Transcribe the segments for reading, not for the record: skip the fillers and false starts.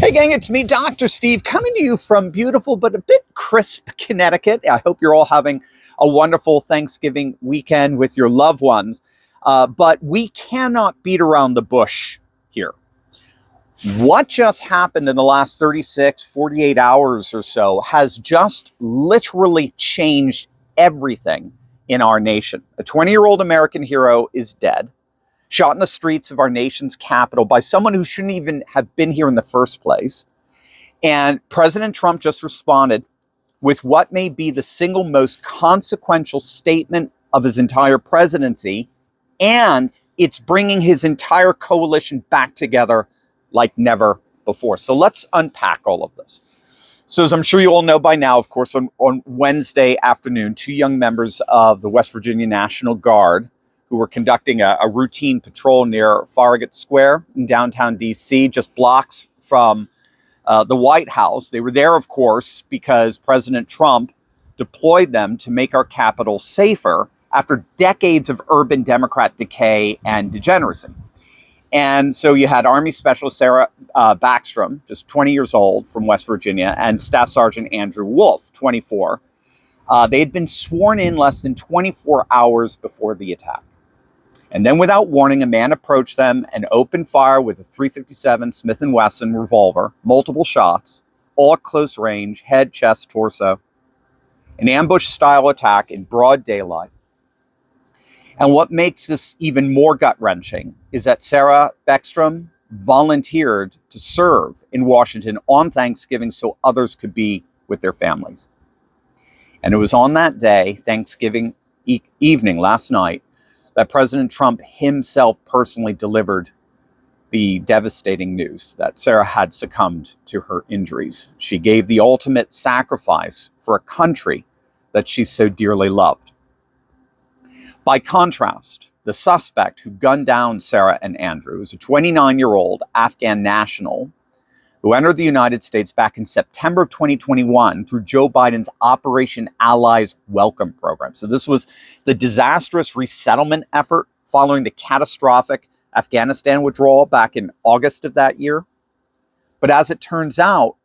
Hey gang, it's me, Dr. Steve, coming to you from beautiful but a bit crisp Connecticut. I hope you're all having a wonderful Thanksgiving weekend with your loved ones. But we cannot beat around the bush here. What just happened in the last 36, 48 hours or so has just literally changed everything in our nation. A 20-year-old American hero is dead, shot in the streets of our nation's capital by someone who shouldn't even have been here in the first place. And President Trump just responded with what may be the single most consequential statement of his entire presidency. And it's bringing his entire coalition back together like never before. So let's unpack all of this. So as I'm sure you all know by now, of course, on Wednesday afternoon, two young members of the West Virginia National Guard who were conducting a routine patrol near Farragut Square in downtown D.C., just blocks from the White House. They were there, of course, because President Trump deployed them to make our capital safer after decades of urban Democrat decay and degeneracy. And so you had Army Specialist Sarah Backstrom, just 20 years old, from West Virginia, and Staff Sergeant Andrew Wolf, 24. They had been sworn in less than 24 hours before the attack. And then without warning, a man approached them and opened fire with a .357 Smith & Wesson revolver, multiple shots, all at close range, head, chest, torso. An ambush-style attack in broad daylight. And what makes this even more gut-wrenching is that Sarah Backstrom volunteered to serve in Washington on Thanksgiving so others could be with their families. And it was on that day, Thanksgiving evening, last night, that President Trump himself personally delivered the devastating news that Sarah had succumbed to her injuries. She gave the ultimate sacrifice for a country that she so dearly loved. By contrast, the suspect who gunned down Sarah and Andrew is a 29-year-old Afghan national who entered the United States back in September of 2021 through Joe Biden's Operation Allies Welcome program. So this was the disastrous resettlement effort following the catastrophic Afghanistan withdrawal back in August of that year. But as it turns out,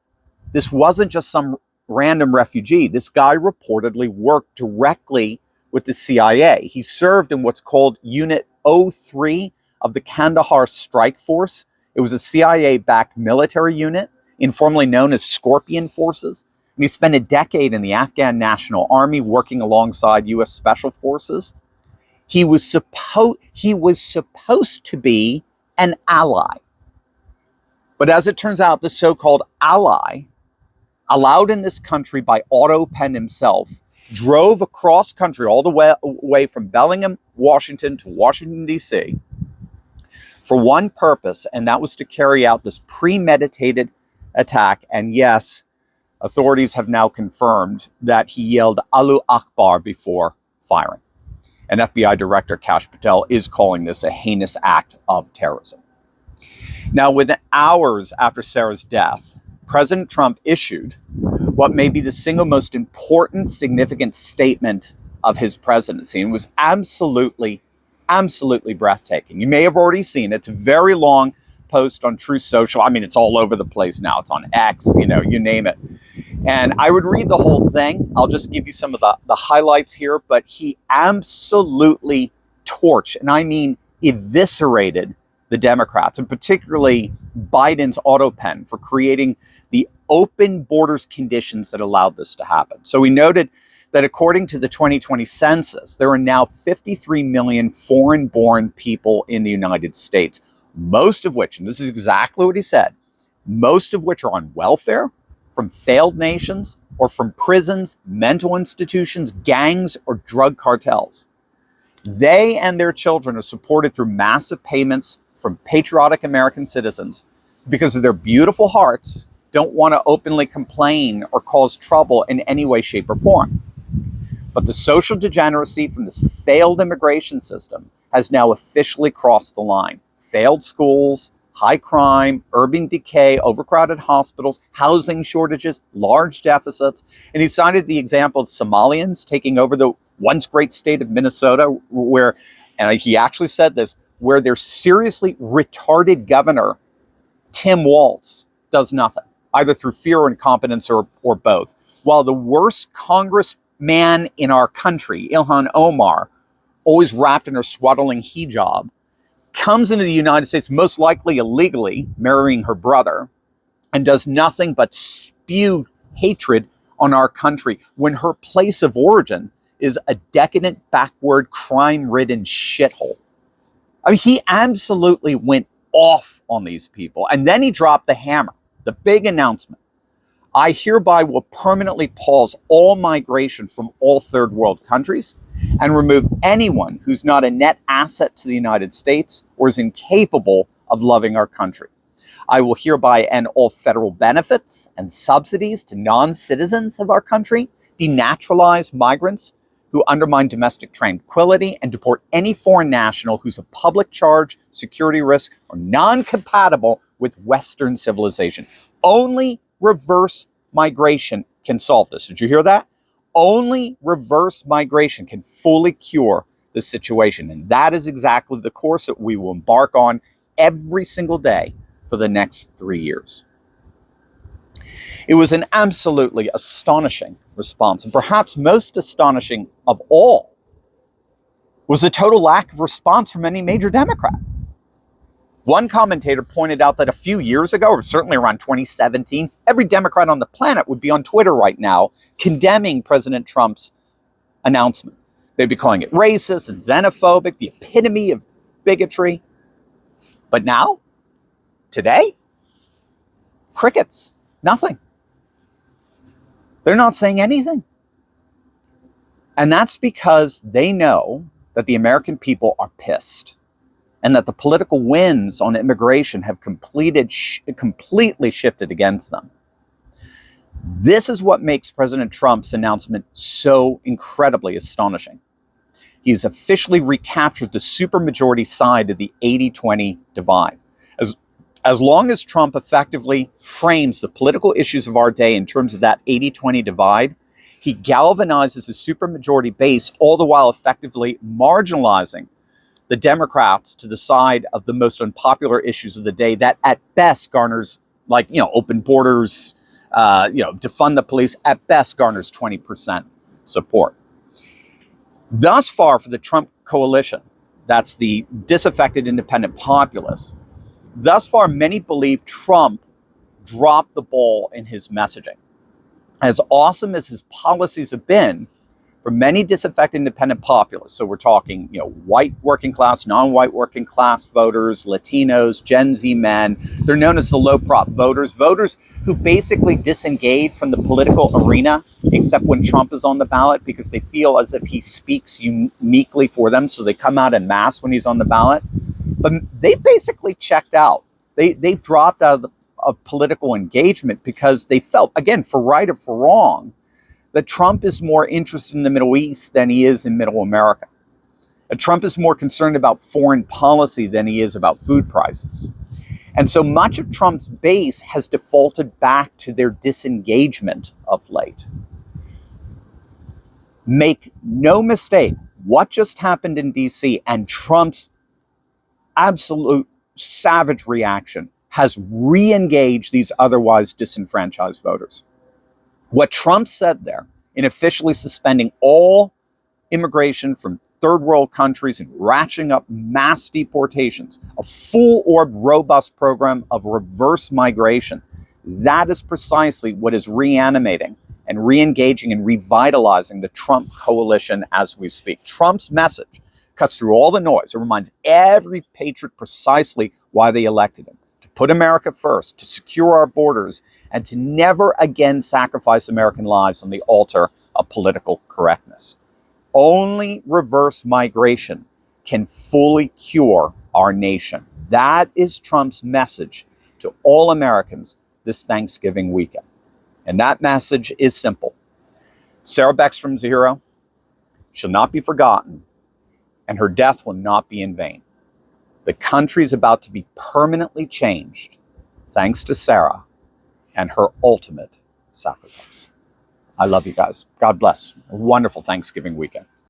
this wasn't just some random refugee. This guy reportedly worked directly with the CIA. He served in what's called Unit 03 of the Kandahar Strike Force. It was a CIA-backed military unit, informally known as Scorpion Forces. And he spent a decade in the Afghan National Army working alongside U.S. Special Forces. He was supposed to be an ally. But as it turns out, the so-called ally, allowed in this country by Otto Penn himself, drove across country all the way from Bellingham, Washington to Washington, D.C., for one purpose, and that was to carry out this premeditated attack. And yes, authorities have now confirmed that he yelled Allahu Akbar before firing. And FBI Director Kash Patel is calling this a heinous act of terrorism. Now, within hours after Sarah's death, President Trump issued what may be the single most important, significant statement of his presidency. And it was absolutely breathtaking. You may have already seen it. It's a very long post on Truth Social. I mean, it's all over the place now. It's on X, you name it. And I would read the whole thing. I'll just give you some of the highlights here. But he absolutely torched, and I mean eviscerated, the Democrats, and particularly Biden's Otto Penn, for creating the open borders conditions that allowed this to happen. So he noted that according to the 2020 census, there are now 53 million foreign-born people in the United States, most of which, and this is exactly what he said, most of which are on welfare, from failed nations, or from prisons, mental institutions, gangs, or drug cartels. They and their children are supported through massive payments from patriotic American citizens because of their beautiful hearts, don't want to openly complain or cause trouble in any way, shape, or form. But the social degeneracy from this failed immigration system has now officially crossed the line. Failed schools, high crime, urban decay, overcrowded hospitals, housing shortages, large deficits. And he cited the example of Somalians taking over the once great state of Minnesota, where, and he actually said this, where their seriously retarded governor, Tim Walz, does nothing, either through fear or incompetence or both. While the worst congressman in our country, Ilhan Omar, always wrapped in her swaddling hijab, comes into the United States, most likely illegally, marrying her brother, and does nothing but spew hatred on our country when her place of origin is a decadent, backward, crime-ridden shithole. I mean, he absolutely went off on these people. And then he dropped the hammer, the big announcement. I hereby will permanently pause all migration from all third world countries and remove anyone who's not a net asset to the United States or is incapable of loving our country. I will hereby end all federal benefits and subsidies to non-citizens of our country, denaturalize migrants who undermine domestic tranquility, and deport any foreign national who's a public charge, security risk, or non-compatible with Western civilization. Only reverse migration can solve this. Did you hear that? Only reverse migration can fully cure the situation. And that is exactly the course that we will embark on every single day for the next 3 years. It was an absolutely astonishing response. And perhaps most astonishing of all was the total lack of response from any major Democrat. One commentator pointed out that a few years ago, or certainly around 2017, every Democrat on the planet would be on Twitter right now condemning President Trump's announcement. They'd be calling it racist and xenophobic, the epitome of bigotry. But now, today, crickets, nothing. They're not saying anything. And that's because they know that the American people are pissed and that the political winds on immigration have completely shifted against them. This is what makes President Trump's announcement so incredibly astonishing. He's officially recaptured the supermajority side of the 80-20 divide. As long as Trump effectively frames the political issues of our day in terms of that 80-20 divide, he galvanizes the supermajority base, all the while effectively marginalizing the Democrats to the side of the most unpopular issues of the day that at best garners, like, open borders, defund the police, at best garners 20% support. Thus far for the Trump coalition, that's the disaffected independent populists, thus far, many believe Trump dropped the ball in his messaging. As awesome as his policies have been, for many disaffected independent populists, so we're talking, white working class, non-white working class voters, Latinos, Gen Z men, they're known as the low prop voters who basically disengage from the political arena, except when Trump is on the ballot, because they feel as if he speaks uniquely for them, so they come out en masse when he's on the ballot. But they basically checked out. They've dropped out of political engagement because they felt, again, for right or for wrong, that Trump is more interested in the Middle East than he is in Middle America. That Trump is more concerned about foreign policy than he is about food prices. And so much of Trump's base has defaulted back to their disengagement of late. Make no mistake, what just happened in DC and Trump's absolute savage reaction has re-engaged these otherwise disenfranchised voters. What Trump said there in officially suspending all immigration from third world countries and ratcheting up mass deportations, a full-orbed, robust program of reverse migration, that is precisely what is reanimating and re-engaging and revitalizing the Trump coalition as we speak. Trump's message cuts through all the noise. It reminds every patriot precisely why they elected him: to put America first, to secure our borders, and to never again sacrifice American lives on the altar of political correctness. Only reverse migration can fully cure our nation. That is Trump's message to all Americans this Thanksgiving weekend. And that message is simple. Sarah Beckstrom's a hero. She'll not be forgotten, and her death will not be in vain. The country is about to be permanently changed thanks to Sarah and her ultimate sacrifice. I love you guys. God bless. A wonderful Thanksgiving weekend.